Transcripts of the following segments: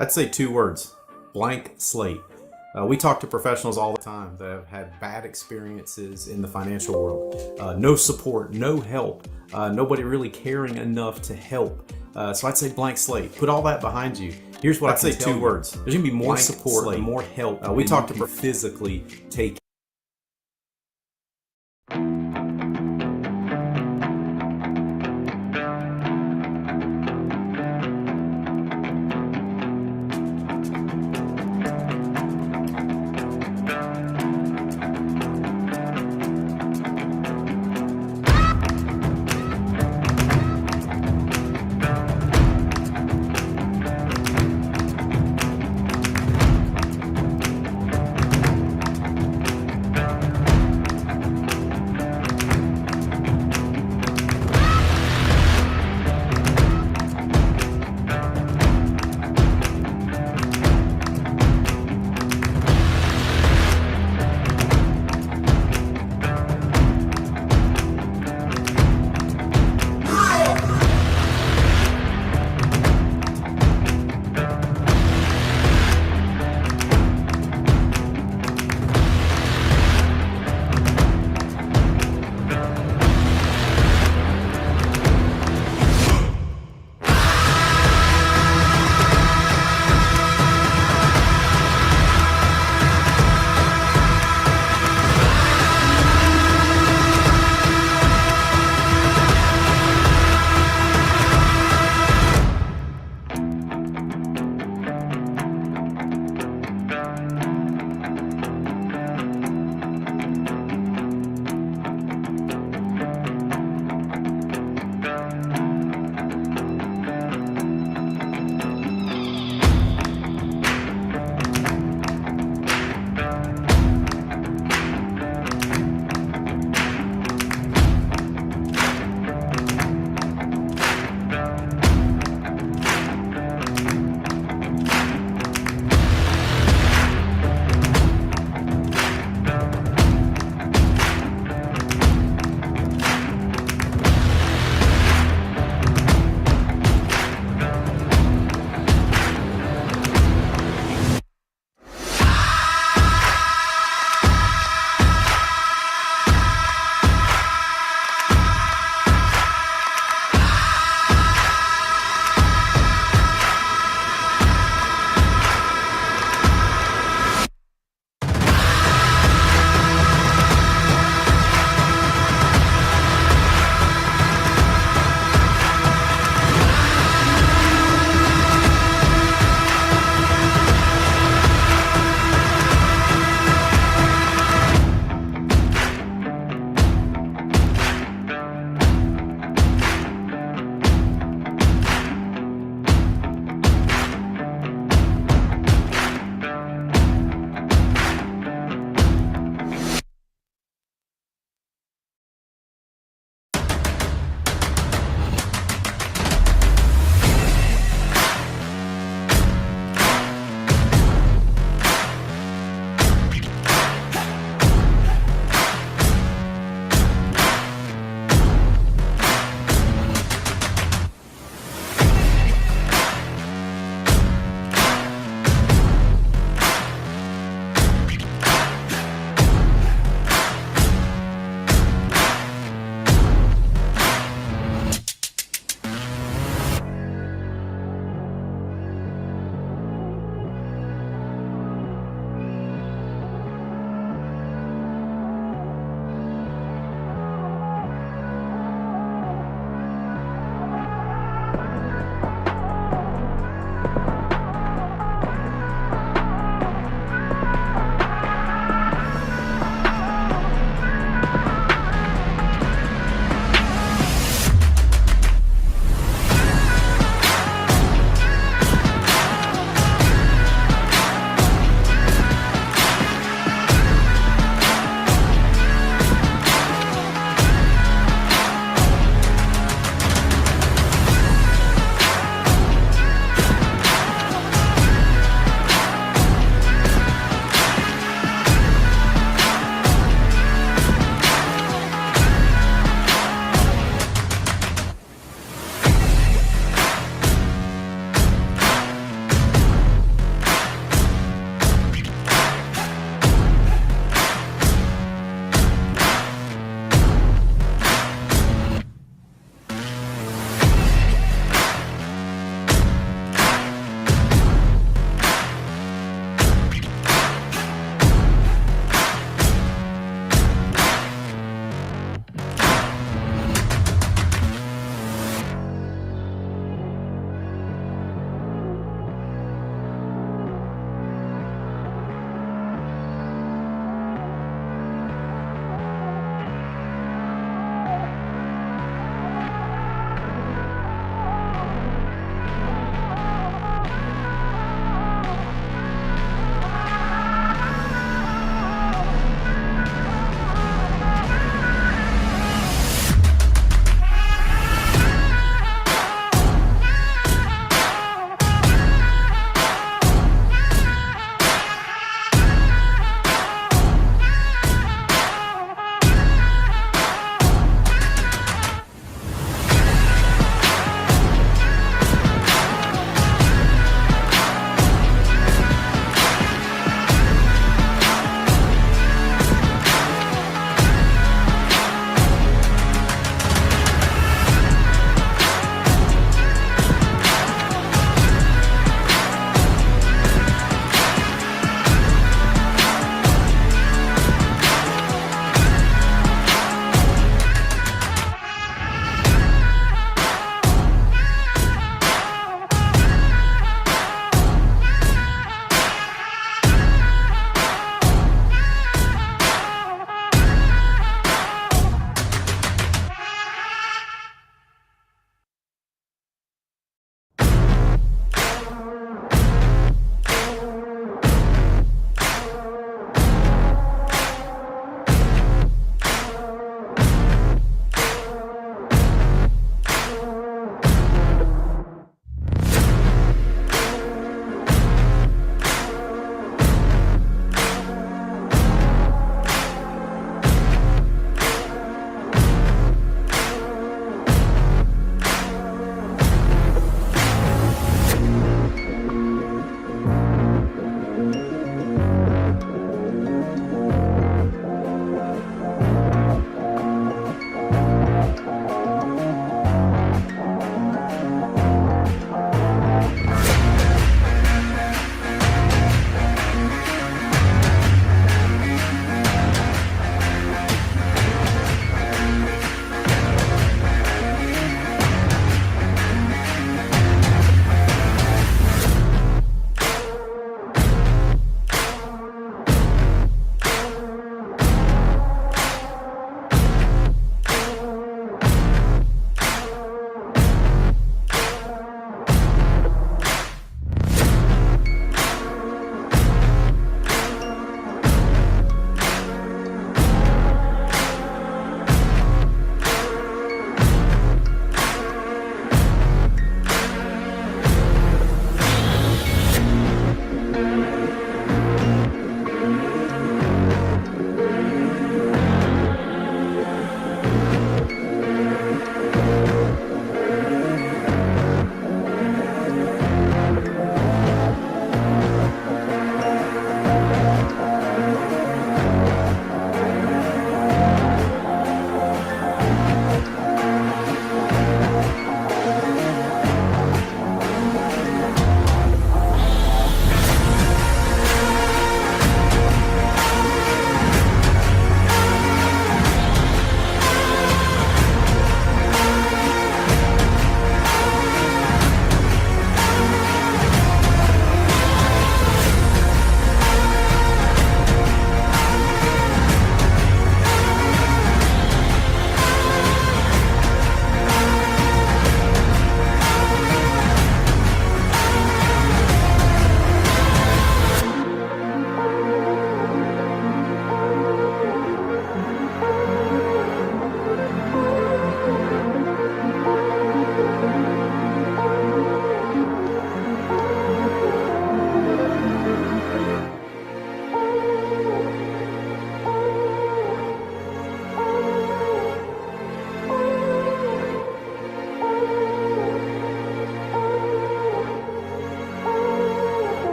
I'd say two words: blank slate. We talk to professionals all the time that have had bad experiences in the financial world. No support, no help, nobody really caring enough to help. So I'd say blank slate. Put all that behind you. Here's what I'd say: two words. There's gonna be more support, more help. We talk to physically take.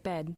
bed.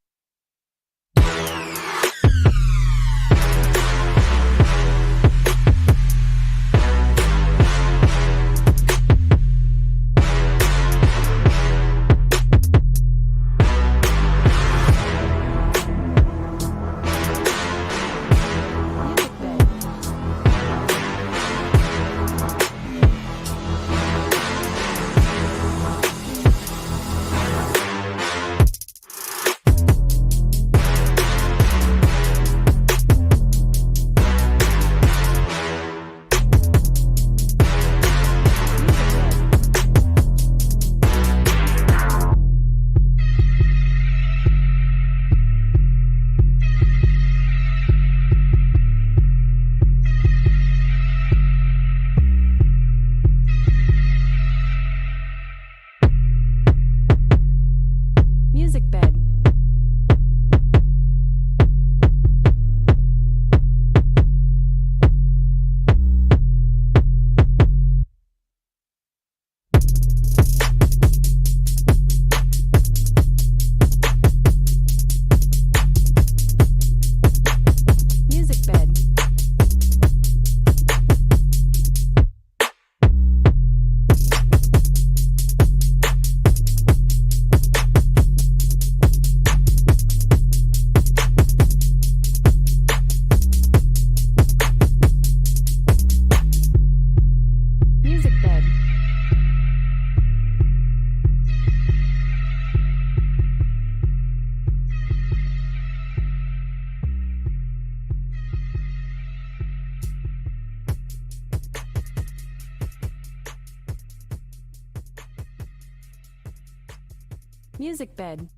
Music bed. Music bed. Music bed. Music bed.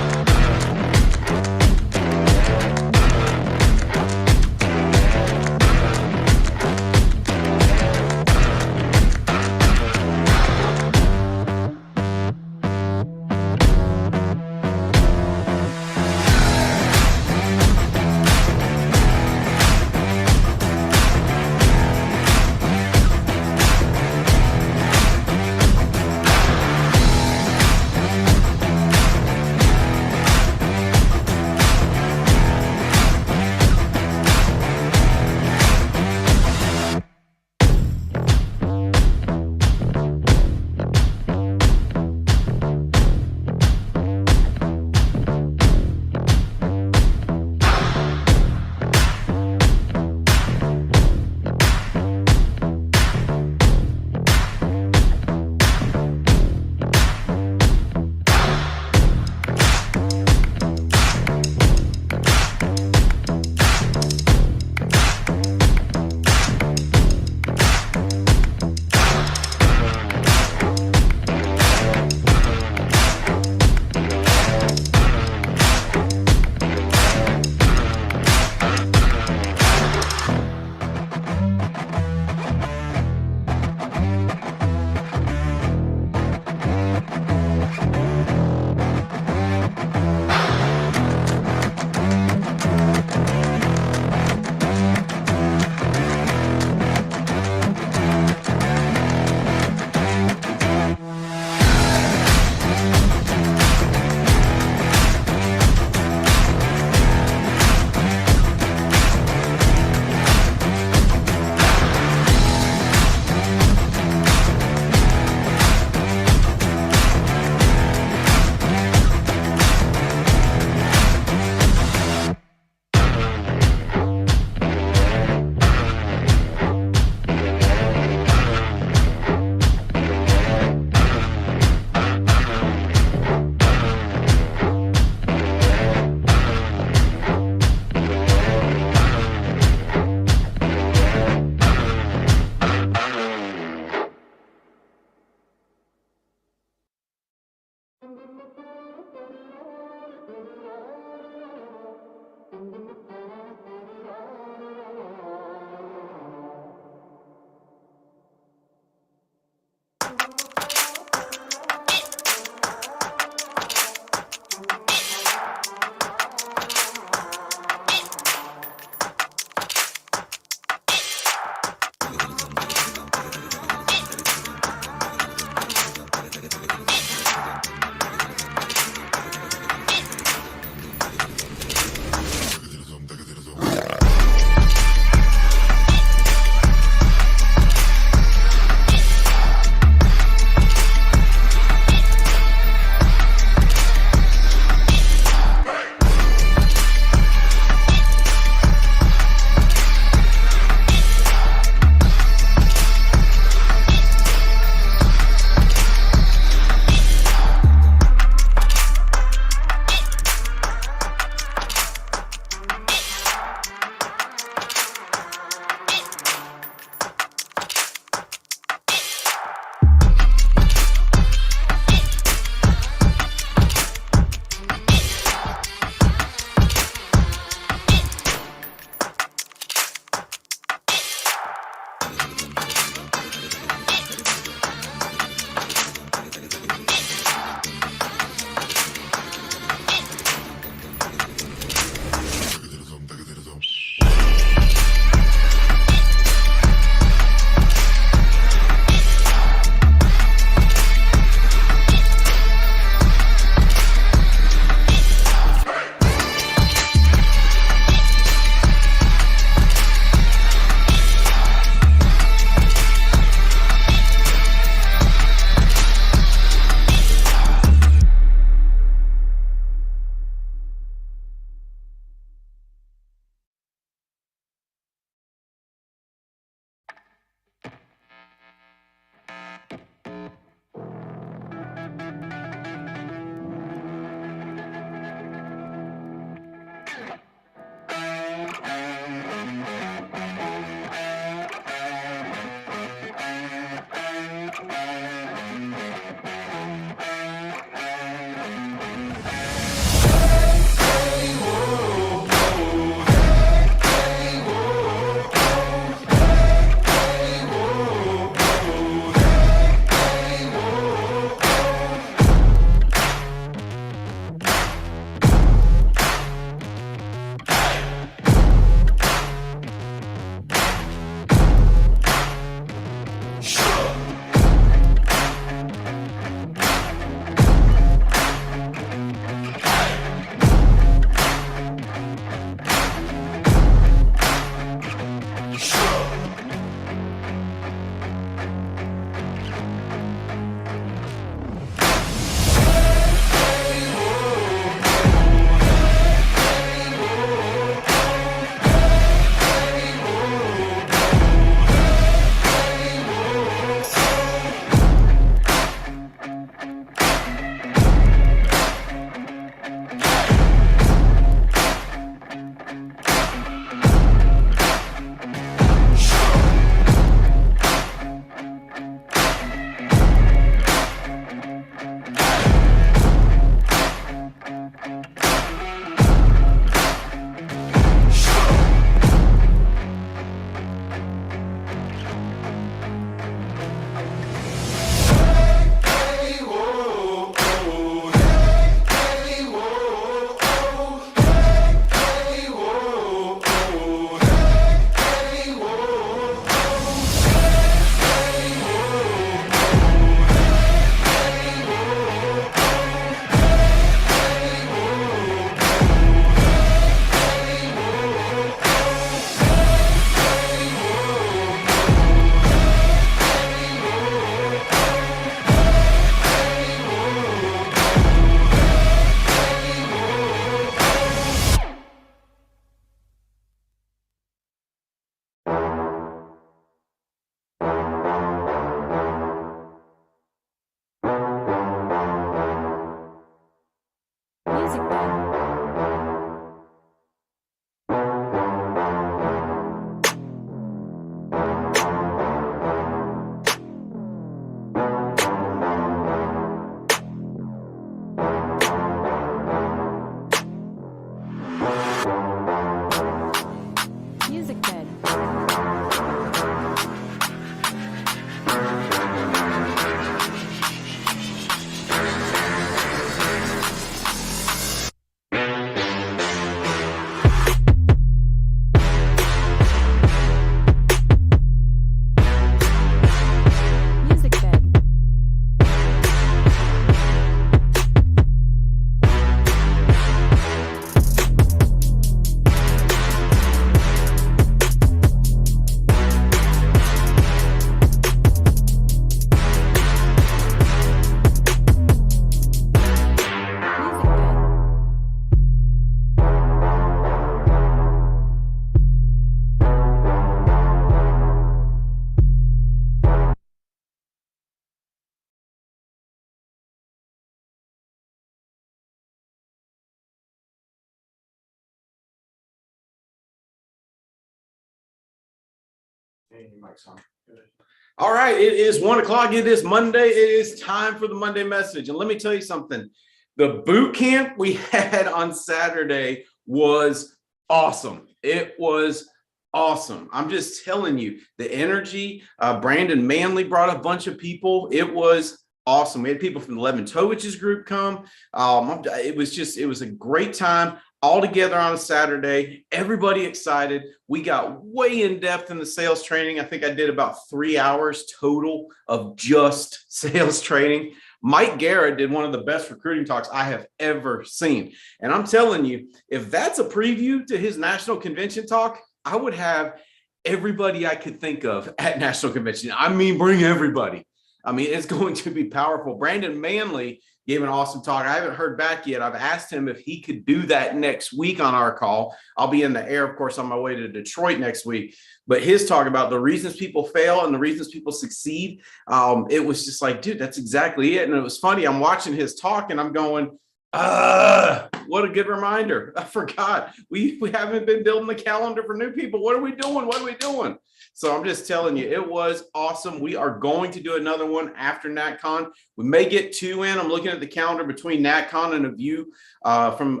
All right, it is 1 o'clock. It is Monday. It is time for the Monday message. And let me tell you something. The boot camp we had on Saturday was awesome. It was awesome. I'm just telling you, the energy. Brandon Manley brought a bunch of people. It was awesome. We had people from the Leventovich's group come. It was a great time. All together on a Saturday, everybody excited. We got way in depth in the sales training. I think I did about 3 hours total of just sales training. Mike Garrett did one of the best recruiting talks I have ever seen. And I'm telling you, if that's a preview to his national convention talk, I would have everybody I could think of at national convention. I mean, bring everybody. I mean, it's going to be powerful. Brandon Manley gave an awesome talk. I haven't heard back yet. I've asked him if he could do that next week on our call. I'll be in the air, of course, on my way to Detroit next week. But his talk about the reasons people fail and the reasons people succeed, it was just like, dude, that's exactly it. And it was funny. I'm watching his talk and I'm going, what a good reminder. I forgot. We haven't been building the calendar for new people. What are we doing? What are we doing? So I'm just telling you, it was awesome. We are going to do another one after NatCon. We may get 2 in. I'm looking at the calendar between NatCon and a view from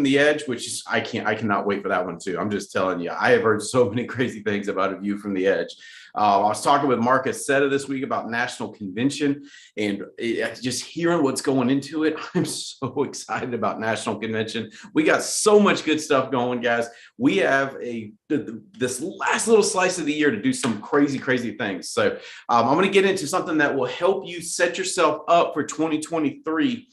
the edge, which is I cannot wait for that one too. I'm just telling you, I have heard so many crazy things about a view from the edge. I was talking with Marcus Setta this week about national convention and just hearing what's going into it. I'm so excited about national convention. We got so much good stuff going, guys. We have this last little slice of the year to do some crazy things. So I'm going to get into something that will help you set yourself up for 2023.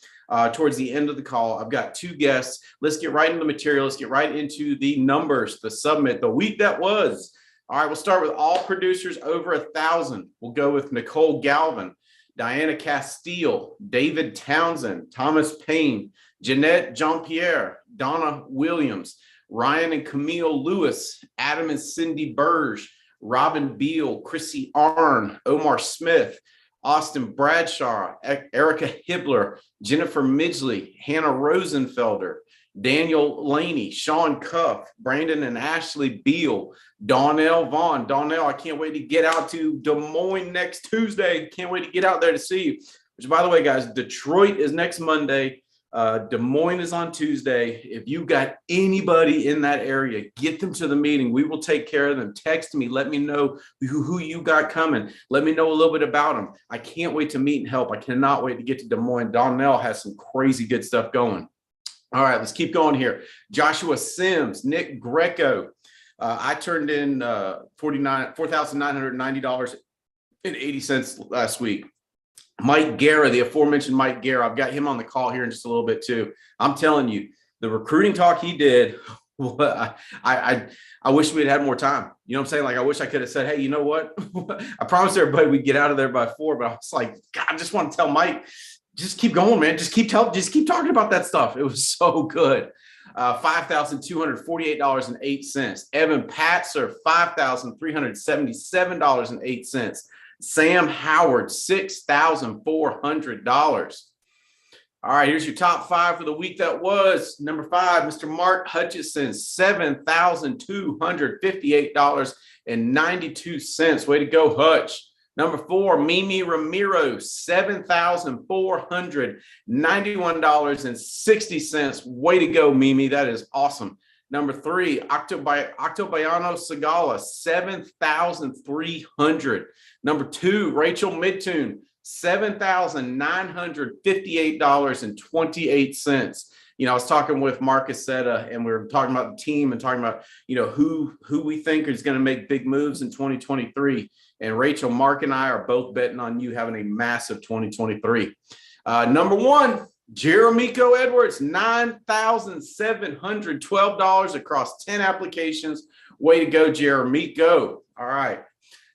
Towards the end of the call, I've got 2 guests. Let's get right into the material. Let's get right into the numbers, the summit, the week that was. All right, we'll start with all producers over 1,000. We'll go with Nicole Galvin, Diana Castile, David Townsend, Thomas Payne, Jeanette Jean-Pierre, Donna Williams, Ryan and Camille Lewis, Adam and Cindy Burge, Robin Beal, Chrissy Arn, Omar Smith, Austin Bradshaw, Erica Hibbler, Jennifer Midgley, Hannah Rosenfelder, Daniel Laney, Sean Cuff, Brandon and Ashley Beal, Donnell Vaughn. Donnell, I can't wait to get out to Des Moines next Tuesday. Can't wait to get out there to see you. Which, by the way, guys, Detroit is next Monday. Des Moines is on Tuesday. If you got anybody in that area, get them to the meeting. We will take care of them. Text me. Let me know who you got coming. Let me know a little bit about them. I can't wait to meet and help. I cannot wait to get to Des Moines. Donnell has some crazy good stuff going. All right, let's keep going here. Joshua Sims, Nick Greco. I turned in $4,990.80 last week. Mike Guerra, the aforementioned Mike Guerra, I've got him on the call here in just a little bit too. I'm telling you, the recruiting talk he did, I wish we'd had more time. You know what I'm saying? Like, I wish I could have said, hey, you know what? I promised everybody we'd get out of there by 4, but I was like, God, I just want to tell Mike, just keep going, man. Just keep talking about that stuff. It was so good. $5,248.08. Evan Patzer, $5,377.08. Sam Howard, $6,400. All right, here's your top 5 for the week that was. Number 5, Mr. Mark Hutchison, $7,258.92. Way to go, Hutch. Number 4, Mimi Ramiro, $7,491.60. Way to go, Mimi. That is awesome. Number 3, Octobayano Sagala, $7,300. Number 2, Rachel Midtune, $7,958.28. You know, I was talking with Marcus Setta, and we were talking about the team and talking about, you know, who we think is going to make big moves in 2023. And Rachel, Mark, and I are both betting on you having a massive 2023. Number 1, Jeremico Edwards, $9,712 across 10 applications. Way to go, Jeremico. All right.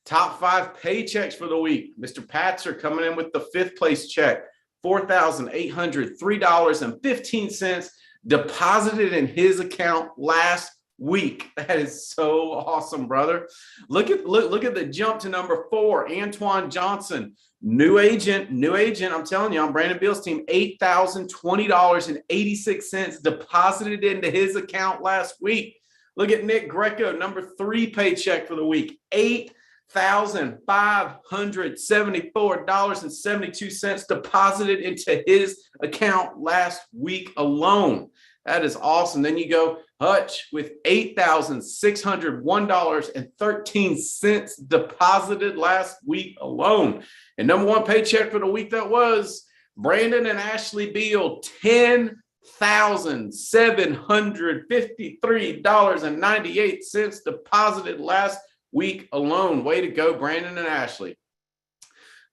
Top 5 paychecks for the week. Mr. Patzer coming in with the 5th place check, $4,803.15 deposited in his account last week. That is so awesome, brother. Look at the jump to number 4, Antoine Johnson, new agent. I'm telling you, on Brandon Beal's team, $8,020.86 deposited into his account last week. Look at Nick Greco, number 3 paycheck for the week, $574.72 deposited into his account last week alone. That is awesome. Then you go Hutch with $8,601.13 deposited last week alone. And number one paycheck for the week that was Brandon and Ashley Beal, $10,753.98 deposited last week alone. Way to go, Brandon and Ashley.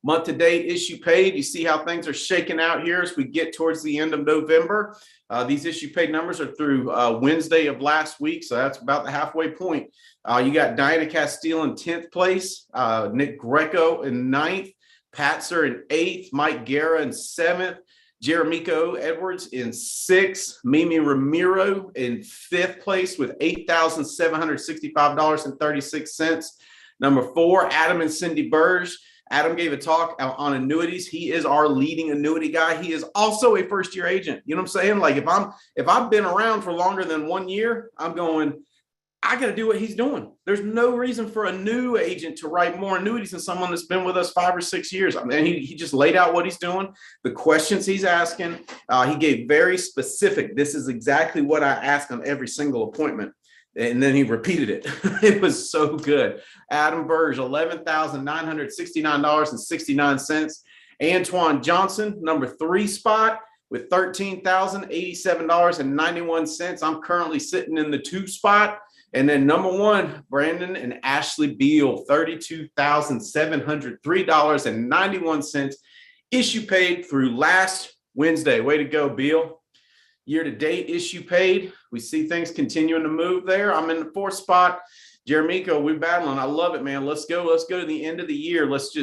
Month to date issue paid. You see how things are shaking out here as we get towards the end of November. These issue paid numbers are through Wednesday of last week, so that's about the halfway point. You got Diana Castile in 10th place, Nick Greco in 9th, Patzer in 8th, Mike Guerra in 7th, Jeremico Edwards in 6th, Mimi Ramiro in 5th place with $8,765.36. Number 4, Adam and Cindy Burge. Adam gave a talk on annuities. He is our leading annuity guy. He is also a first-year agent. You know what I'm saying? Like if I've been around for longer than 1 year, I'm going, I got to do what he's doing. There's no reason for a new agent to write more annuities than someone that's been with us 5 or 6 years. I mean, he just laid out what he's doing, the questions he's asking. He gave very specific. This is exactly what I ask on every single appointment. And then he repeated it. It was so good. Adam Burge, $11,969.69. Antoine Johnson, number 3 spot with $13,087.91. I'm currently sitting in the 2 spot. And then number 1, Brandon and Ashley Beal, $32,703.91. Issue paid through last Wednesday. Way to go, Beal. Year to date issue paid. We see things continuing to move there. I'm in the 4th spot. Jeremico, we're battling. I love it, man. Let's go. Let's go to the end of the year. Let's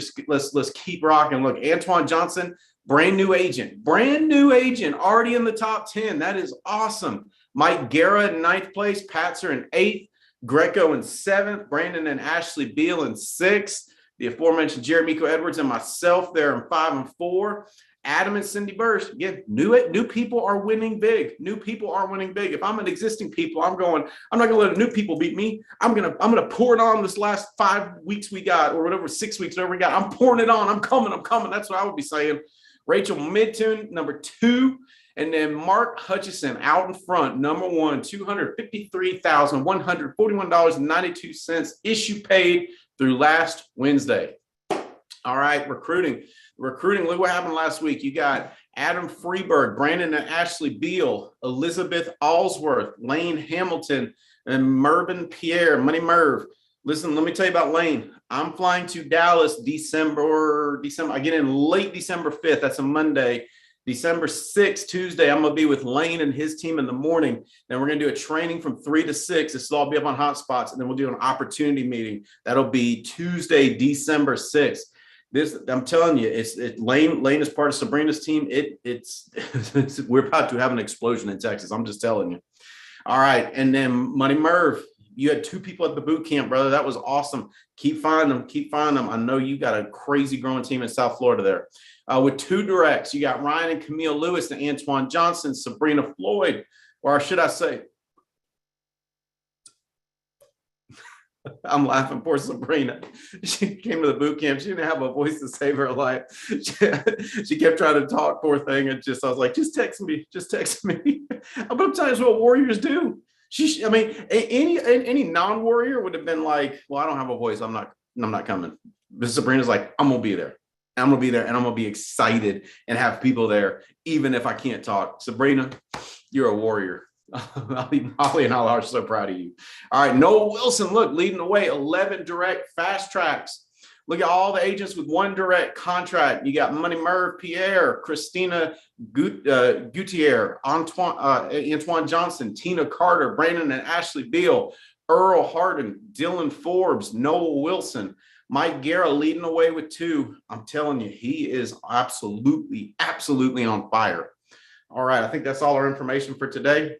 keep rocking. Look, Antoine Johnson, brand new agent, already in the top 10. That is awesome. Mike Guerra in 9th place, Patzer in 8th, Greco in 7th, Brandon and Ashley Beal in 6th. The aforementioned Jeremico Edwards and myself there in 5 and 4. Adam and Cindy Burst, again, new people are winning big. New people are winning big. If I'm an existing people, I'm not gonna let new people beat me. I'm gonna pour it on this last 5 weeks we got, or whatever, 6 weeks, whatever we got. I'm pouring it on. I'm coming. That's what I would be saying. Rachel Midtune, number 2, and then Mark Hutchison out in front, number 1, $253,141.92 issue paid through last Wednesday. All right, recruiting, look what happened last week. You got Adam Freeberg, Brandon and Ashley Beal, Elizabeth Allsworth, Lane Hamilton, and Mervyn Pierre, Money Merv. Listen, let me tell you about Lane. I'm flying to Dallas December. I get in late December 5th. That's a Monday. December 6th, Tuesday, I'm going to be with Lane and his team in the morning. Then we're going to do a training from 3 to 6. This will all be up on Hotspots. And then we'll do an opportunity meeting. That'll be Tuesday, December 6th. I'm telling you, Lane is part of Sabrina's team. We're about to have an explosion in Texas. I'm just telling you. All right. And then Money Merv, you had 2 people at the boot camp, brother. That was awesome. Keep finding them. I know you got a crazy growing team in South Florida there. With 2 directs, you got Ryan and Camille Lewis and Antoine Johnson, Sabrina Floyd, or should I say, I'm laughing, poor Sabrina. She came to the boot camp. She didn't have a voice to save her life. She kept trying to talk, poor thing. And I was like, just text me. But I'm telling you what warriors do. Any non-warrior would have been like, well, I don't have a voice. I'm not coming. But Sabrina's like, I'm going to be there. I'm going to be there and I'm going to be excited and have people there, even if I can't talk. Sabrina, you're a warrior. Holly and I are so proud of you. All right, Noah Wilson, look, leading the way, 11 direct fast tracks. Look at all the agents with 1 direct contract. You got Money Merv Pierre, Christina Gutierrez, Antoine Johnson, Tina Carter, Brandon and Ashley Beal, Earl Hardin, Dylan Forbes, Noah Wilson, Mike Guerra leading the way with 2. I'm telling you, he is absolutely on fire. All right, I think that's all our information for today.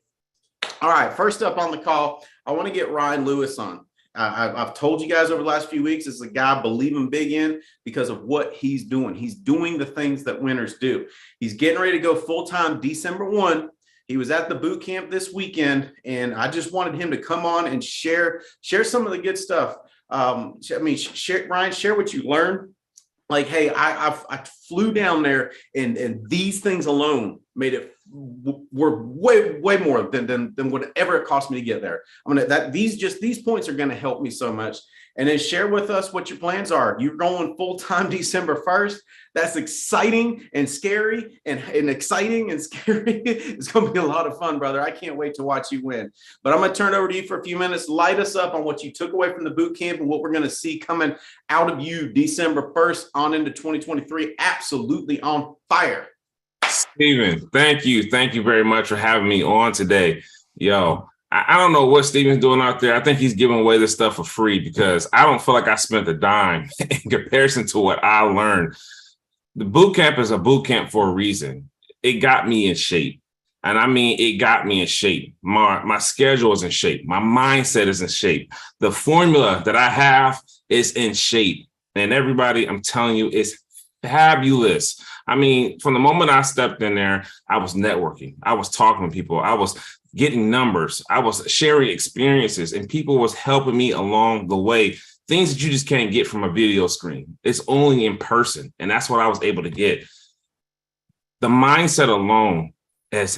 All right, first up on the call, I want to get Ryan Lewis on. I've told you guys over the last few weeks, this is a guy I believe him big in because of what he's doing. He's doing the things that winners do. He's getting ready to go full-time December 1. He was at the boot camp this weekend, and I just wanted him to come on and share some of the good stuff. Share, Ryan, share what you learned. Like, hey, I flew down there, and these things alone made it were way more than whatever it cost me to get there. These points are going to help me so much. And then share with us what your plans are. You're going full-time December 1st. That's exciting and scary and exciting and scary. It's going to be a lot of fun, brother. I can't wait to watch you win. But I'm going to turn it over to you for a few minutes. Light us up on what you took away from the boot camp and what we're going to see coming out of you December 1st on into 2023. Absolutely on fire. Steven, thank you. Thank you very much for having me on today. Yo, I don't know what Steven's doing out there. I think he's giving away this stuff for free because I don't feel like I spent a dime in comparison to what I learned. The boot camp is a boot camp for a reason. It got me in shape. And I mean, it got me in shape. My schedule is in shape. My mindset is in shape. The formula that I have is in shape. And everybody, I'm telling you, it's fabulous. I mean, from the moment I stepped in there, I was networking. I was talking to people. I was getting numbers. I was sharing experiences, and people was helping me along the way. Things that you just can't get from a video screen. It's only in person. And that's what I was able to get. The mindset alone has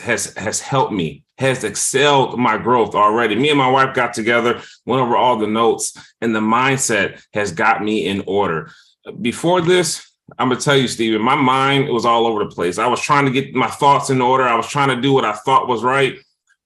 helped me, has excelled my growth already. Me and my wife got together, went over all the notes, and the mindset has got me in order. Before this, I'm going to tell you, Steven, my mind was all over the place. I was trying to get my thoughts in order. I was trying to do what I thought was right.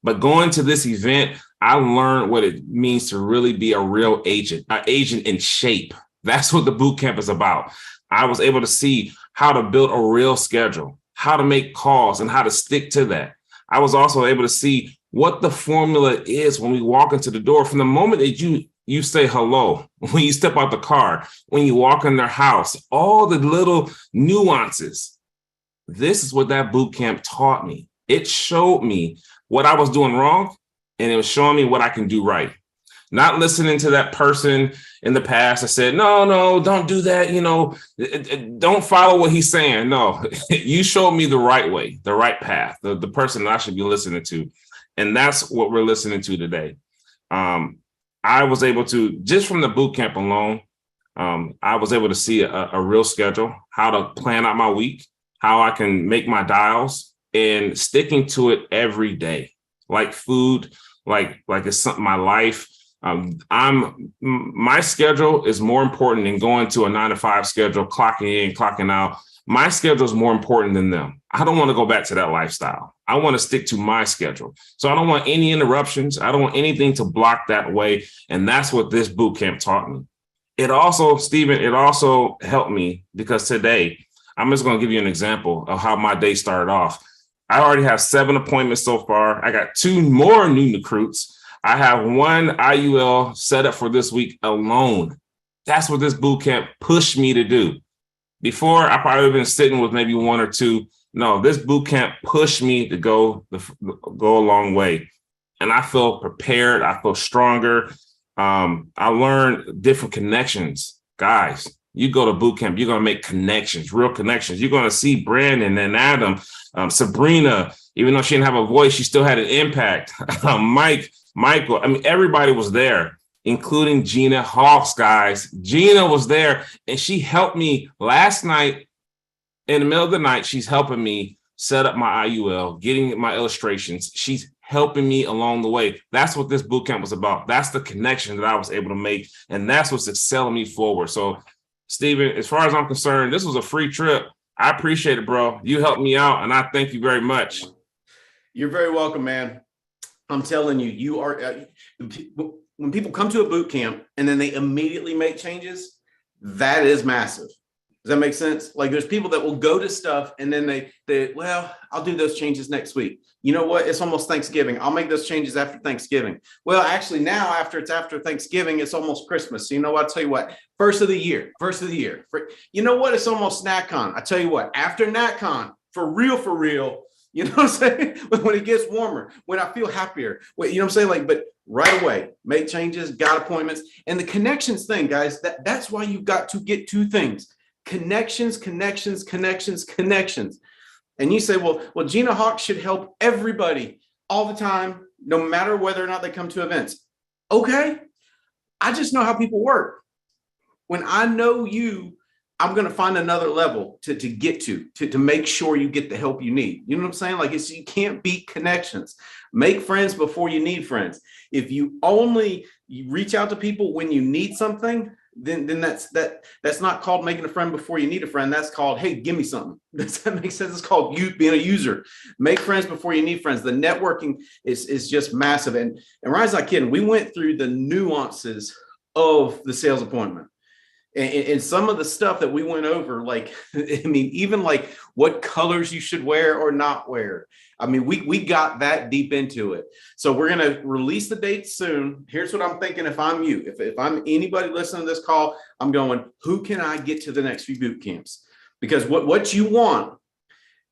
But going to this event, I learned what it means to really be a real agent, an agent in shape. That's what the boot camp is about. I was able to see how to build a real schedule, how to make calls, and how to stick to that. I was also able to see what the formula is when we walk into the door. From the moment that you say hello, when you step out the car, when you walk in their house, all the little nuances. This is what that boot camp taught me. It showed me what I was doing wrong, and it was showing me what I can do right. Not listening to that person in the past that said, no, don't do that. Don't follow what he's saying. No, you showed me the right way, the right path, the person that I should be listening to. And that's what we're listening to today. I was able to, just from the boot camp alone, I was able to see a real schedule, how to plan out my week, how I can make my dials, and sticking to it every day, like food, like it's something, my life. My schedule is more important than going to a 9-to-5 schedule, clocking in, clocking out. My schedule is more important than them. I don't want to go back to that lifestyle. I want to stick to my schedule. So I don't want any interruptions. I don't want anything to block that way. And that's what this boot camp taught me. It also, Steven, it also helped me because today, I'm just going to give you an example of how my day started off. I already have 7 appointments so far. I got 2 more new recruits. I have 1 IUL set up for this week alone. That's what this boot camp pushed me to do. Before, I probably been sitting with maybe 1 or 2. No, this boot camp pushed me to go a long way. And I feel prepared. I feel stronger. I learned different connections. Guys, you go to boot camp, you're going to make connections, real connections. You're going to see Brandon and Adam, Sabrina, even though she didn't have a voice, she still had an impact. Michael, I mean, everybody was there, including Gina Hawks, guys. Gina was there, and she helped me last night. In the middle of the night, she's helping me set up my IUL, getting my illustrations. She's helping me along the way. That's what this boot camp was about. That's the connection that I was able to make, and that's what's excelling me forward. So, Steven, as far as I'm concerned, this was a free trip. I appreciate it, bro. You helped me out, and I thank you very much. You're very welcome, man. I'm telling you, you are. When people come to a boot camp and then they immediately make changes, that is massive. Does that make sense? Like, there's people that will go to stuff and then well, I'll do those changes next week. You know what? It's almost Thanksgiving. I'll make those changes after Thanksgiving. Well, actually now after Thanksgiving, it's almost Christmas. So, you know what? I'll tell you what, first of the year. You know what? It's almost SnapCon. I tell you what, after NatCon, for real, you know what I'm saying? When it gets warmer, when I feel happier, you know what I'm saying? Like, but right away, make changes, got appointments. And the connections thing, guys, that's why you've got to get 2 things. Connections. And you say, well, Gina Hawk should help everybody all the time, no matter whether or not they come to events. Okay. I just know how people work. When I know you, I'm going to find another level to get to make sure you get the help you need. You know what I'm saying? Like, you can't beat connections. Make friends before you need friends. If you only reach out to people when you need something, then that's not called making a friend before you need a friend. That's called, hey, give me something. Does that make sense? It's called you being a user. Make friends before you need friends. The networking is just massive. And Ryan's not kidding. We went through the nuances of the sales appointment. And some of the stuff that we went over, like, I mean, even like what colors you should wear or not wear. I mean, we got that deep into it. So we're going to release the date soon. Here's what I'm thinking. If I'm you, if I'm anybody listening to this call, I'm going, who can I get to the next few boot camps? Because what you want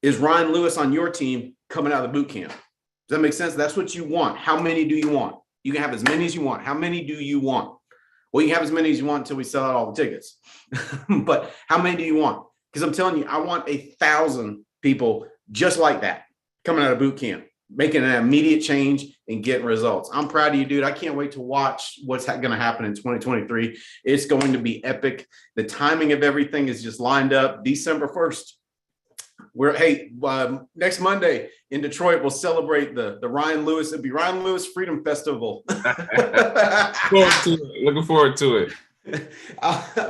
is Ryan Lewis on your team coming out of the boot camp. Does that make sense? That's what you want. How many do you want? You can have as many as you want. How many do you want? Well, you can have as many as you want until we sell out all the tickets. But how many do you want? Because I'm telling you, I want 1,000 people just like that coming out of boot camp, making an immediate change and getting results. I'm proud of you, dude. I can't wait to watch what's going to happen in 2023. It's going to be epic. The timing of everything is just lined up. December 1st. Next Monday in Detroit, we'll celebrate the Ryan Lewis. It'll be Ryan Lewis Freedom Festival. Looking forward to it.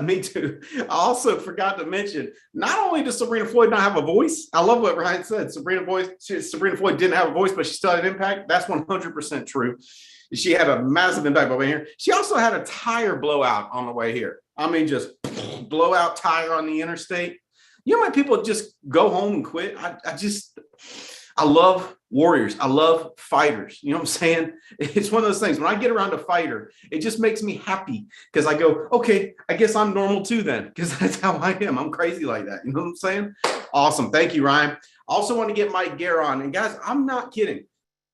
Me too. I also forgot to mention, not only does Sabrina Floyd not have a voice, I love what Ryan said. Sabrina Floyd didn't have a voice, but she still had an impact. That's 100% true. She had a massive impact by the way here. She also had a tire blowout on the way here. I mean, just blowout tire on the interstate. You know, my people just go home and quit. I love warriors. I love fighters. You know what I'm saying? It's one of those things. When I get around a fighter, it just makes me happy because I go, okay, I guess I'm normal too then, because that's how I am. I'm crazy like that. You know what I'm saying? Awesome. Thank you, Ryan. Also want to get Mike Guerra on. And guys, I'm not kidding.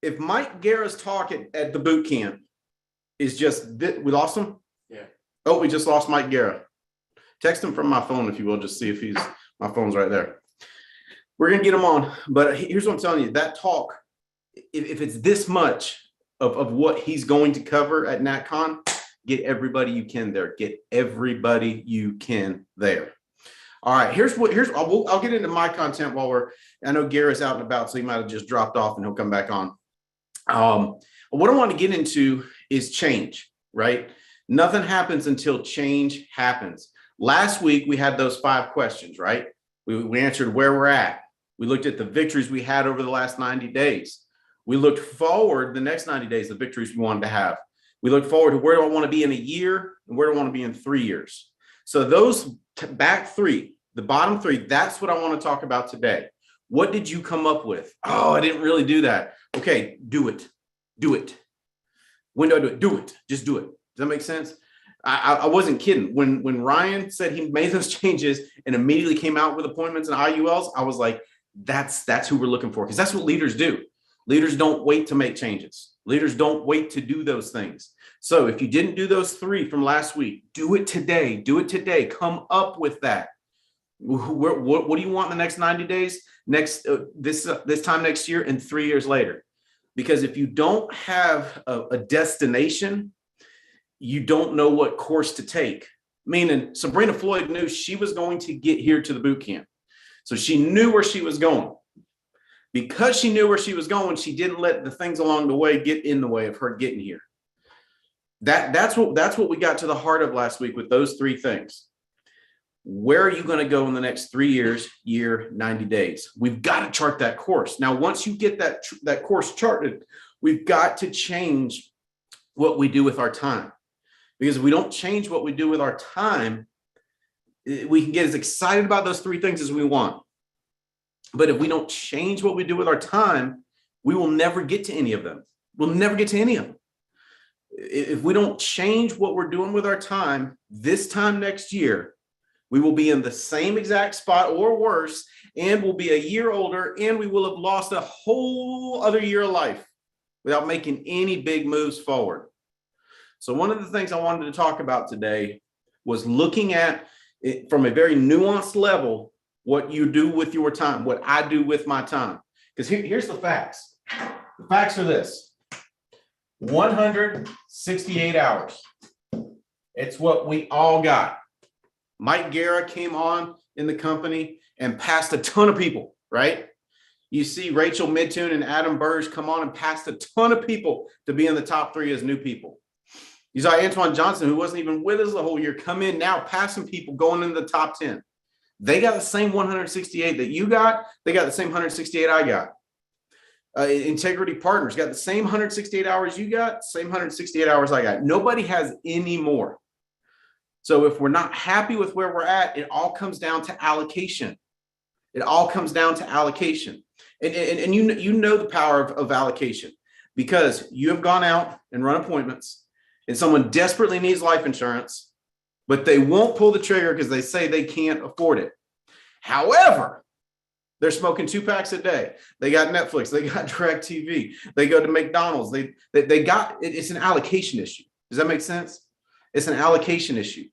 If Mike Guerra's talk at the boot camp is just, we lost him? Yeah. Oh, we just lost Mike Guerra. Text him from my phone, if you will, just see if my phone's right there. We're going to get him on. But here's what I'm telling you. That talk, if it's this much of what he's going to cover at NatCon, get everybody you can there. Get everybody you can there. All right. I'll get into my content while I know Garrett's out and about, so he might have just dropped off and he'll come back on. What I want to get into is change, right? Nothing happens until change happens. Last week, we had those 5 questions, right? We answered where we're at. We looked at the victories we had over the last 90 days. We looked forward the next 90 days, the victories we wanted to have. We looked forward to where do I want to be in a year and where do I want to be in 3 years. So those back 3, the bottom 3, that's what I want to talk about today. What did you come up with? Oh, I didn't really do that. Okay, do it. Do it. When do I do it? Do it. Just do it. Does that make sense? I wasn't kidding. When Ryan said he made those changes and immediately came out with appointments and IULs, I was like, that's who we're looking for, because that's what leaders do. Leaders don't wait to make changes. Leaders don't wait to do those things. So if you didn't do those 3 from last week, do it today. Do it today. Come up with that. What do you want in the next 90 days? This time next year and 3 years later? Because if you don't have a destination, you don't know what course to take. Meaning Sabrina Floyd knew she was going to get here to the boot camp. So she knew where she was going. Because she knew where she was going, she didn't let the things along the way get in the way of her getting here. That's what we got to the heart of last week with those 3 things. Where are you going to go in the next 3 years, year, 90 days? We've got to chart that course. Now, once you get that course charted, we've got to change what we do with our time. Because if we don't change what we do with our time, we can get as excited about those 3 things as we want. But if we don't change what we do with our time, we will never get to any of them. We'll never get to any of them. If we don't change what we're doing with our time, this time next year, we will be in the same exact spot or worse, and we'll be a year older, and we will have lost a whole other year of life without making any big moves forward. So one of the things I wanted to talk about today was looking at it from a very nuanced level, what you do with your time, what I do with my time. Because here's the facts. The facts are this: 168 hours. It's what we all got. Mike Guerra came on in the company and passed a ton of people, right? You see Rachel Midtune and Adam Burge come on and passed a ton of people to be in the top 3 as new people. You saw Antoine Johnson, who wasn't even with us the whole year, come in now passing people going into the top 10. They got the same 168 that you got. They got the same 168 I got. Integrity Partners got the same 168 hours you got, same 168 hours I got. Nobody has any more. So if we're not happy with where we're at, it all comes down to allocation. It all comes down to allocation. And you know the power of allocation, because you have gone out and run appointments and someone desperately needs life insurance, but they won't pull the trigger because they say they can't afford it. However, they're smoking 2 packs a day. They got Netflix. They got DirecTV. They go to McDonald's. They got it. It's an allocation issue. Does that make sense? It's an allocation issue.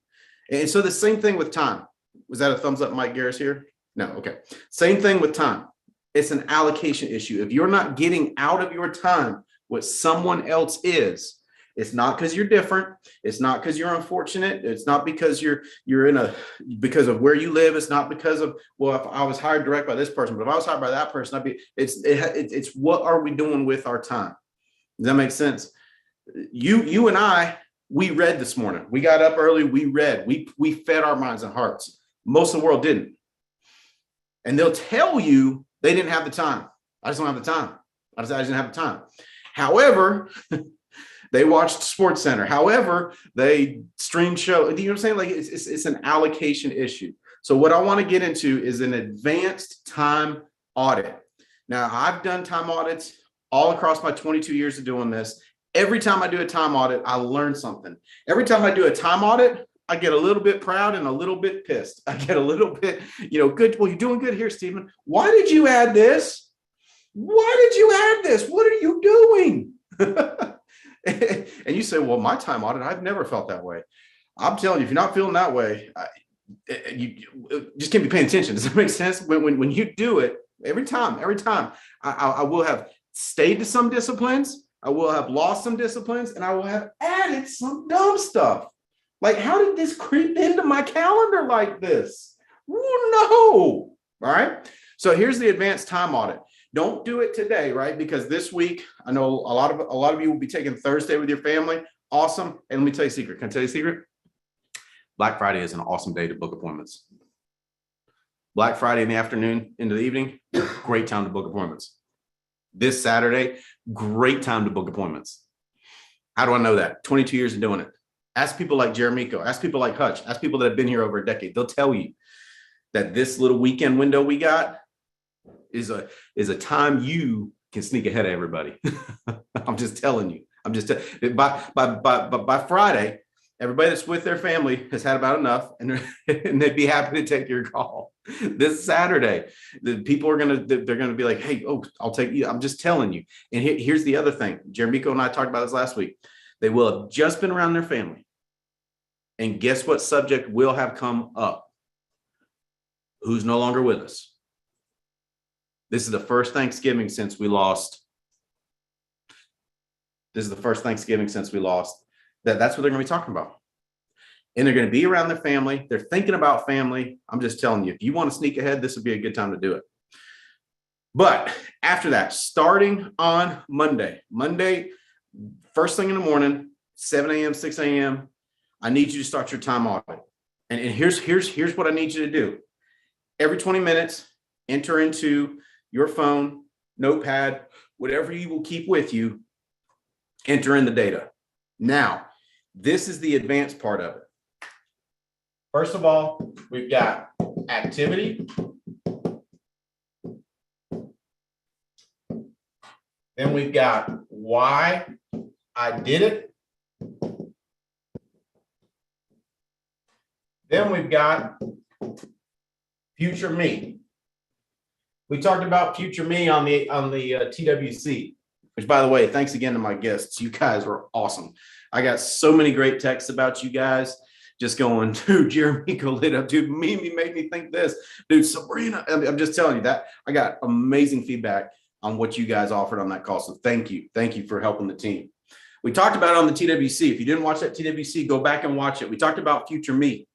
And so the same thing with time. Was that a thumbs up? Mike Garris here? No. Okay. Same thing with time. It's an allocation issue. If you're not getting out of your time what someone else is, it's not because you're different. It's not because you're unfortunate. It's not because you're in because of where you live. It's not because of, well, if I was hired direct by this person, but if I was hired by that person, it's what are we doing with our time? Does that make sense? You and I, we read this morning. We got up early. We read. We fed our minds and hearts. Most of the world didn't. And they'll tell you they didn't have the time. I just don't have the time. I just didn't have the time. However, they watched Sports Center. However, they streamed show. You know what I'm saying? Like it's an allocation issue. So what I want to get into is an advanced time audit. Now, I've done time audits all across my 22 years of doing this. Every time I do a time audit, I learn something. Every time I do a time audit, I get a little bit proud and a little bit pissed. I get a little bit, good. Well, you're doing good here, Stephen. Why did you add this? Why did you add this? What are you doing? And you say, well, my time audit, I've never felt that way. I'm telling you, if you're not feeling that way, you just can't be paying attention. Does that make sense? When you do it, every time, I will have stayed to some disciplines, I will have lost some disciplines, and I will have added some dumb stuff. Like, how did this creep into my calendar like this? Oh, no. All right. So here's the advanced time audit. Don't do it today, right? Because this week, I know a lot of you will be taking Thursday with your family. Awesome. And let me tell you a secret. Can I tell you a secret? Black Friday is an awesome day to book appointments. Black Friday in the afternoon into the evening, great time to book appointments. This Saturday, great time to book appointments. How do I know that? 22 years of doing it. Ask people like Jeremico, ask people like Hutch, ask people that have been here over a decade. They'll tell you that this little weekend window we got is a time you can sneak ahead of everybody. I'm just telling you. By Friday, everybody that's with their family has had about enough, and they'd be happy to take your call. This Saturday, the people are gonna be like, hey, I'll take you. I'm just telling you. And here's the other thing. Jeremico and I talked about this last week. They will have just been around their family. And guess what subject will have come up? Who's no longer with us? This is the first Thanksgiving since we lost. That's what they're going to be talking about. And they're going to be around their family. They're thinking about family. I'm just telling you, if you want to sneak ahead, this would be a good time to do it. But after that, starting on Monday, first thing in the morning, 7 a.m., 6 a.m., I need you to start your time audit. And here's what I need you to do. Every 20 minutes, enter into your phone, notepad, whatever you will keep with you, enter in the data. Now, this is the advanced part of it. First of all, we've got activity. Then we've got why I did it. Then we've got future me. We talked about future me on the TWC, which, by the way, thanks again to my guests. You guys were awesome. I got so many great texts about you guys. Just going, dude, Jeremico lit up, dude. Mimi made me think this, dude. Sabrina, I'm just telling you that I got amazing feedback on what you guys offered on that call. So thank you for helping the team. We talked about it on the TWC. If you didn't watch that TWC, go back and watch it. We talked about future me,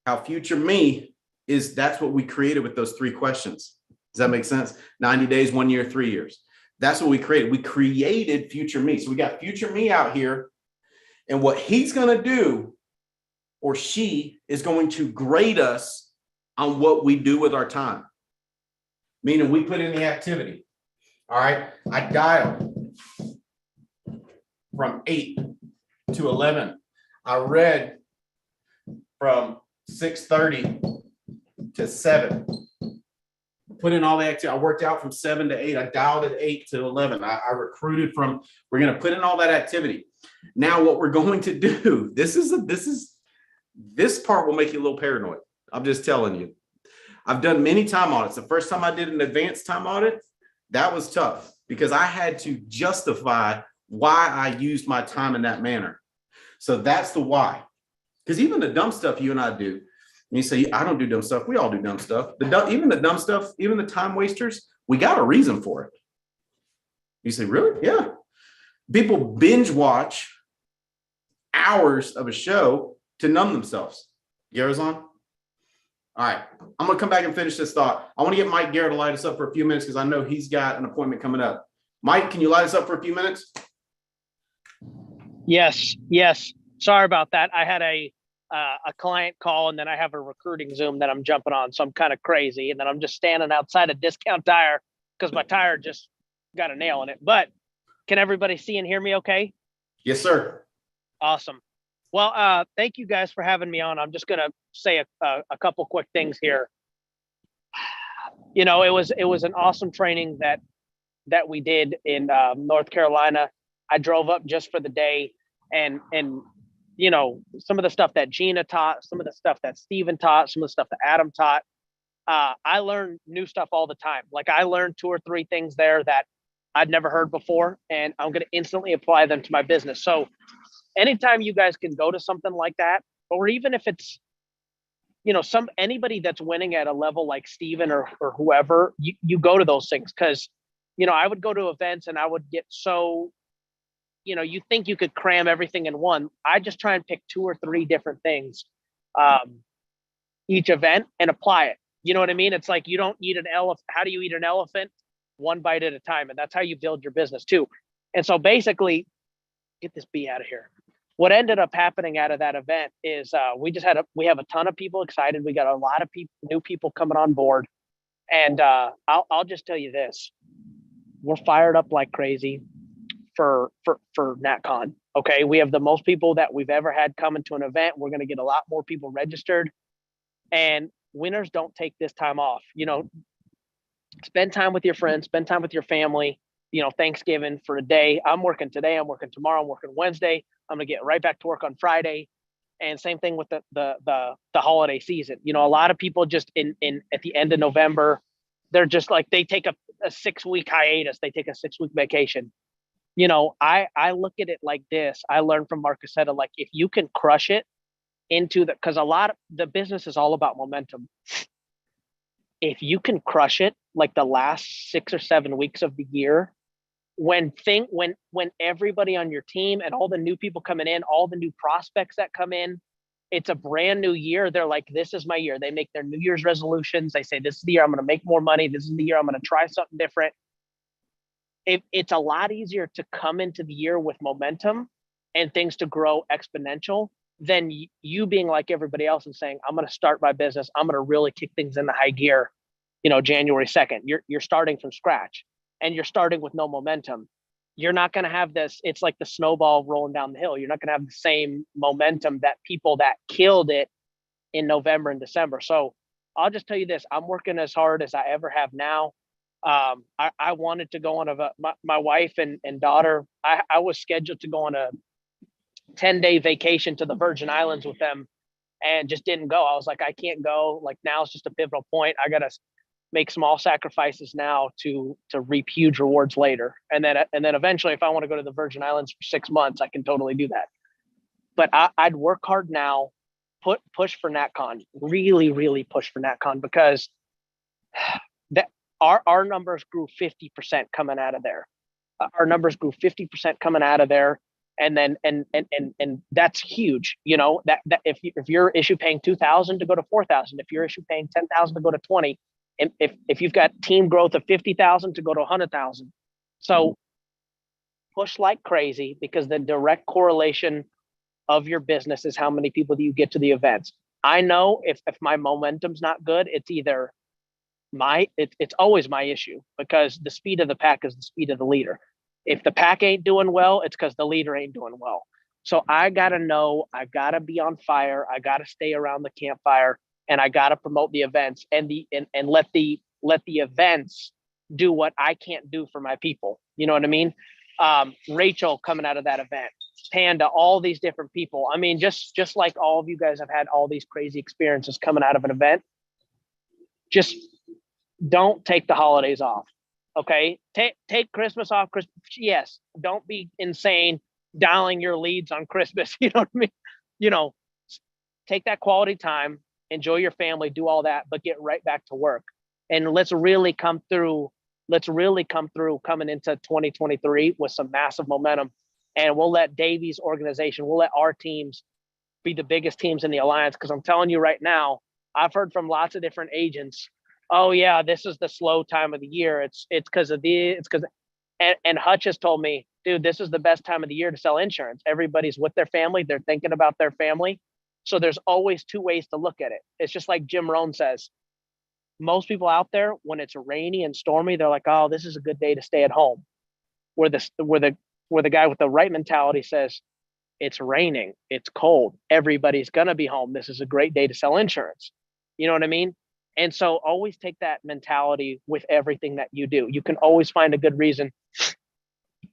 how future me is, that's what we created with those 3 questions. Does that make sense? 90 days, 1 year, 3 years. That's what we created. We created future me. So we got future me out here, and what he's going to do, or she is going to grade us on what we do with our time. Meaning we put in the activity. All right. I dialed from 8 to 11. I read from 6:30 to 7. Put in all the activity. I worked out from 7 to 8. I dialed at 8 to 11. I recruited from, we're going to put in all that activity. Now what we're going to do, this part will make you a little paranoid. I'm just telling you. I've done many time audits. The first time I did an advanced time audit, that was tough because I had to justify why I used my time in that manner. So that's the why. Because even the dumb stuff you and I do, and you say, I don't do dumb stuff. We all do dumb stuff. Even the dumb stuff, even the time wasters, we got a reason for it. You say, really? Yeah. People binge watch hours of a show to numb themselves. Garrett's on? All right. I'm going to come back and finish this thought. I want to get Mike Garrett to light us up for a few minutes because I know he's got an appointment coming up. Mike, can you light us up for a few minutes? Yes. Sorry about that. I had a client call, and then I have a recruiting Zoom that I'm jumping on. So I'm kind of crazy. And then I'm just standing outside a Discount Tire because my tire just got a nail in it. But can everybody see and hear me okay? Yes, sir. Awesome. Well, thank you guys for having me on. I'm just going to say a couple quick things here. You know, it was an awesome training that we did in North Carolina. I drove up just for the day, and you know, some of the stuff that Gina taught, some of the stuff that Steven taught, some of the stuff that Adam taught. I learn new stuff all the time. Like I learned 2 or 3 things there that I'd never heard before, and I'm going to instantly apply them to my business. So anytime you guys can go to something like that, or even if it's, you know, anybody that's winning at a level like Steven or whoever, you go to those things. Cause, you know, I would go to events and I would get so, you know, you think you could cram everything in one. I just try and pick 2 or 3 different things each event and apply it. You know what I mean? It's like you don't eat an elephant. How do you eat an elephant? 1 bite at a time. And that's how you build your business too. And so basically, get this bee out of here. What ended up happening out of that event is we have a ton of people excited. We got a lot of new people coming on board. And I'll just tell you this, we're fired up like crazy for NatCon. Okay. We have the most people that we've ever had coming to an event. We're going to get a lot more people registered, and winners don't take this time off. You know, spend time with your friends, spend time with your family. You know, Thanksgiving for a day. I'm working today. I'm working tomorrow. I'm working Wednesday. I'm going to get right back to work on Friday. And same thing with the holiday season. You know, a lot of people just in at the end of November, they're just like, they take a 6-week hiatus. They take a 6-week vacation. You know, I look at it like this. I learned from Mark Casetta, like if you can crush it into because a lot of the business is all about momentum. If you can crush it like the last 6 or 7 weeks of the year, when everybody on your team and all the new people coming in, all the new prospects that come in, it's a brand new year. They're like, this is my year. They make their New Year's resolutions. They say, this is the year I'm going to make more money. This is the year I'm going to try something different. It's a lot easier to come into the year with momentum and things to grow exponential than you being like everybody else and saying, I'm going to start my business. I'm going to really kick things into high gear, you know, January 2nd. You're starting from scratch. And you're starting with no momentum. You're not going to have this. It's like the snowball rolling down the hill. You're not going to have the same momentum that people that killed it in November and December. So I'll just tell you this, I'm working as hard as I ever have now. I wanted to go on my wife and daughter. I was scheduled to go on a 10-day vacation to the Virgin Islands with them and just didn't go. I was like, I can't go. Like now it's just a pivotal point. I got to make small sacrifices now to reap huge rewards later. And then eventually, if I want to go to the Virgin Islands for 6 months, I can totally do that. But I'd work hard now, push for NatCon, really, really push for NatCon, because that our numbers grew 50% coming out of there. Our numbers grew 50% coming out of there. And that's huge. You know, that if you're issue paying 2,000 to go to 4,000, if you're issue paying 10,000 to go to 20, and if you've got team growth of 50,000 to go to 100,000, so push like crazy, because the direct correlation of your business is how many people do you get to the events. I know if my momentum's not good, it's either it's always my issue, because the speed of the pack is the speed of the leader. If the pack ain't doing well, it's because the leader ain't doing well. So I gotta know, I gotta be on fire, I gotta stay around the campfire, and I gotta promote the events and let the events do what I can't do for my people. You know what I mean? Rachel coming out of that event, Panda, all these different people. I mean, just like all of you guys have had all these crazy experiences coming out of an event. Just don't take the holidays off. Okay, take Christmas off. Christmas, yes. Don't be insane dialing your leads on Christmas. You know what I mean? You know, take that quality time, enjoy your family, do all that, but get right back to work. And let's really come through coming into 2023 with some massive momentum. And we'll let Davies organization, we'll let our teams be the biggest teams in the alliance. Because I'm telling you right now, I've heard from lots of different agents, oh yeah, this is the slow time of the year. It's because of and Hutch has told me, dude, this is the best time of the year to sell insurance. Everybody's with their family. They're thinking about their family. So there's always two ways to look at it. It's just like Jim Rohn says, most people out there, when it's rainy and stormy, they're like, oh, this is a good day to stay at home. Where the guy with the right mentality says, it's raining, it's cold, everybody's gonna be home. This is a great day to sell insurance. You know what I mean? And so always take that mentality with everything that you do. You can always find a good reason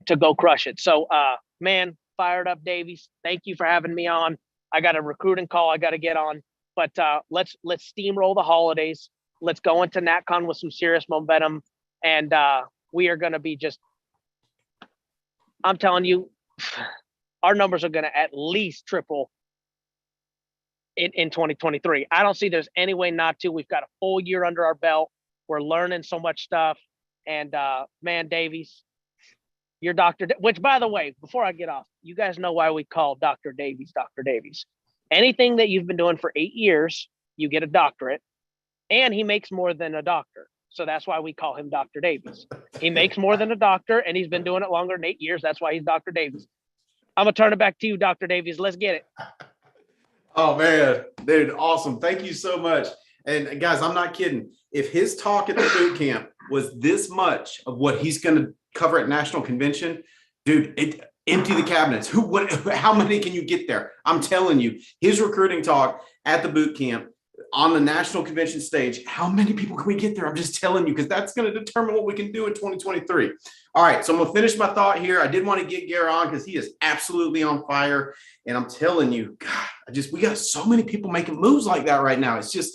to go crush it. So, man, fired up, Davies. Thank you for having me on. I got a recruiting call I got to get on, but let's steamroll the holidays. Let's go into NatCon with some serious momentum, and we are going to be just, I'm telling you, our numbers are going to at least triple in 2023. I don't see there's any way not to. We've got a full year under our belt. We're learning so much stuff. And man, Davies, you're which, by the way, before I get off, you guys know why we call Dr. Davies Dr. Davies. Anything that you've been doing for 8 years, you get a doctorate, and he makes more than a doctor. So that's why we call him Dr. Davies. He makes more than a doctor, and he's been doing it longer than 8 years. That's why he's Dr. Davies. I'm going to turn it back to you, Dr. Davies. Let's get it. Oh man, dude, awesome. Thank you so much. And guys, I'm not kidding. If his talk at the boot camp was this much of what he's going to cover at National Convention, dude, empty the cabinets. How many can you get there? I'm telling you, his recruiting talk at the boot camp on the National Convention stage, how many people can we get there? I'm just telling you, because that's going to determine what we can do in 2023. All right, so I'm going to finish my thought here. I did want to get Gary on because he is absolutely on fire. And I'm telling you, God, we got so many people making moves like that right now. It's just,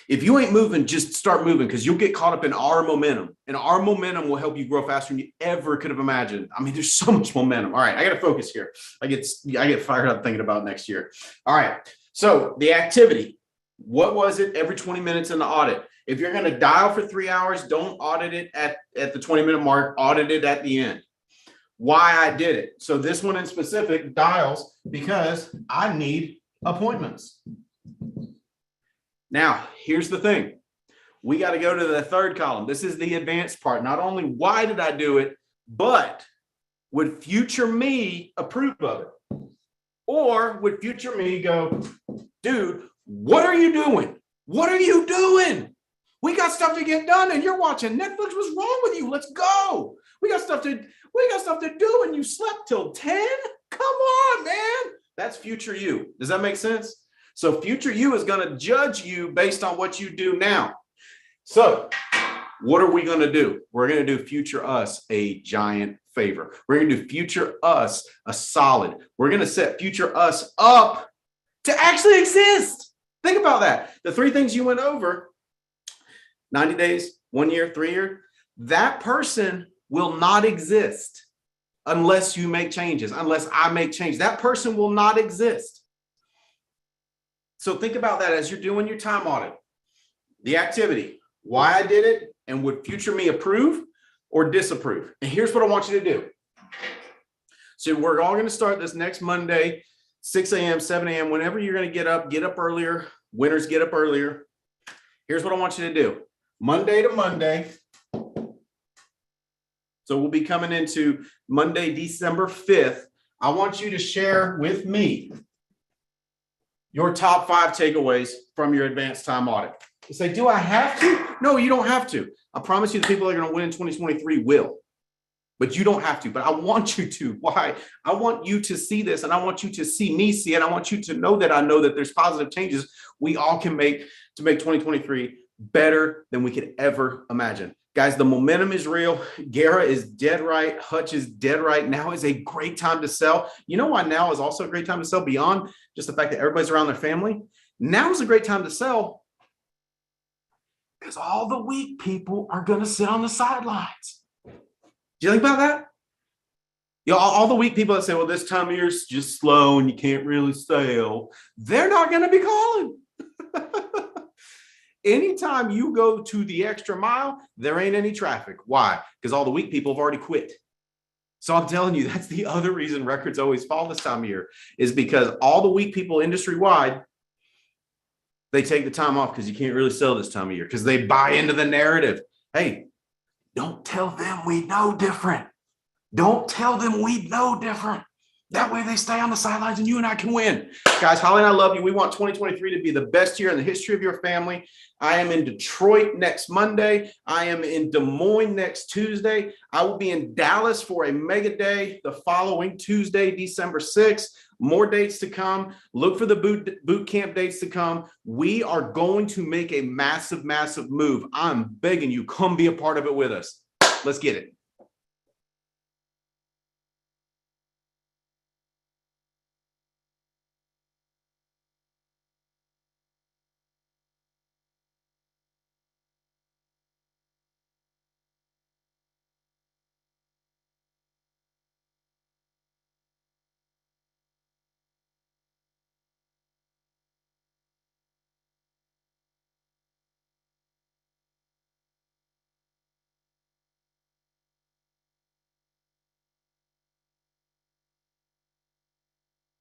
if you ain't moving, just start moving, because you'll get caught up in our momentum. And our momentum will help you grow faster than you ever could have imagined. I mean, there's so much momentum. All right, I got to focus here. I get fired up thinking about next year. All right, so the activity. What was it every 20 minutes in the audit? If you're going to dial for 3 hours, don't audit it at the 20-minute mark, audit it at the end. Why I did it. So this one in specific dials because I need appointments. Now, here's the thing. We got to go to the third column. This is the advanced part. Not only why did I do it, but would future me approve of it? Or would future me go, dude, what are you doing? What are you doing? We got stuff to get done and you're watching Netflix. What's wrong with you? Let's go. We got stuff to do and you slept till 10? Come on, man. That's future you. Does that make sense? So future you is going to judge you based on what you do now. So what are we going to do? We're going to do future us a giant favor. We're going to do future us a solid. We're going to set future us up to actually exist. Think about that. The 3 things you went over, 90 days, 1 year, 3 years, that person will not exist unless you make changes, unless I make change. That person will not exist. So think about that as you're doing your time audit. The activity, why I did it, and would future me approve or disapprove? And here's what I want you to do. So we're all going to start this next Monday, 6 a.m., 7 a.m. Whenever you're going to get up earlier. Winners get up earlier. Here's what I want you to do. Monday to Monday. So we'll be coming into Monday, December 5th. I want you to share with me your top 5 takeaways from your advanced time audit. You say, do I have to? No, you don't have to. I promise you the people that are going to win in 2023 will. But you don't have to. But I want you to. Why? I want you to see this, and I want you to see me see it. I want you to know that there's positive changes we all can make to make 2023 better than we could ever imagine. Guys, the momentum is real. Gara is dead right. Hutch is dead right. Now is a great time to sell. You know why now is also a great time to sell beyond just the fact that everybody's around their family? Now is a great time to sell because all the weak people are going to sit on the sidelines. Do you think about that? You know, all the weak people that say, well, this time of year is just slow and you can't really sell, they're not going to be calling. Anytime you go to the extra mile, there ain't any traffic. Why? Because all the weak people have already quit. So I'm telling you, that's the other reason records always fall this time of year, is because all the weak people industry-wide, they take the time off because you can't really sell this time of year because they buy into the narrative. Hey, don't tell them we know different. Don't tell them we know different. That way they stay on the sidelines and you and I can win. Guys, Holly and I love you. We want 2023 to be the best year in the history of your family. I am in Detroit next Monday. I am in Des Moines next Tuesday. I will be in Dallas for a mega day the following Tuesday, December 6th. More dates to come. Look for the boot camp dates to come. We are going to make a massive, massive move. I'm begging you, come be a part of it with us. Let's get it.